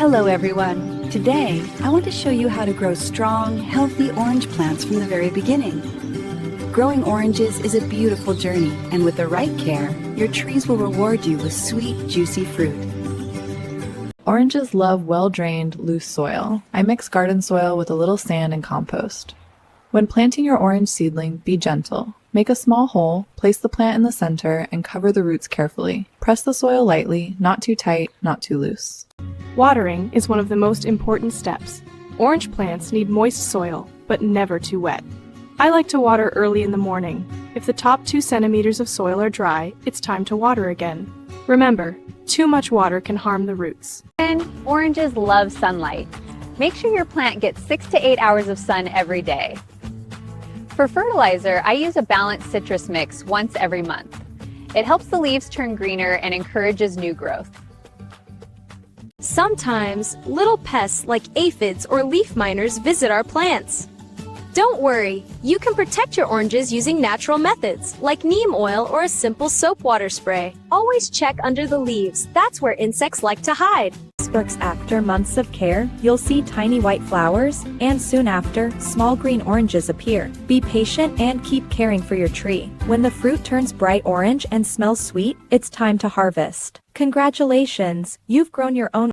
Hello everyone! Today, I want to show you how to grow strong, healthy orange plants from the very beginning. Growing oranges is a beautiful journey, and with the right care, your trees will reward you with sweet, juicy fruit. Oranges love well-drained, loose soil. I mix garden soil with a little sand and compost. When planting your orange seedling, be gentle. Make a small hole, place the plant in the center, and cover the roots carefully. Press the soil lightly, not too tight, not too loose. Watering is one of the most important steps. Orange plants need moist soil, but never too wet. I like to water early in the morning. If the top 2 centimeters of soil are dry, it's time to water again. Remember, too much water can harm the roots. Oranges love sunlight. Make sure your plant gets 6 to 8 hours of sun every day. For fertilizer, I use a balanced citrus mix once every month. It helps the leaves turn greener and encourages new growth. Sometimes, little pests like aphids or leaf miners visit our plants. Don't worry, you can protect your oranges using natural methods, like neem oil or a simple soap water spray. Always check under the leaves, that's where insects like to hide. After months of care, you'll see tiny white flowers, and soon after, small green oranges appear. Be patient and keep caring for your tree. When the fruit turns bright orange and smells sweet, it's time to harvest. Congratulations, you've grown your own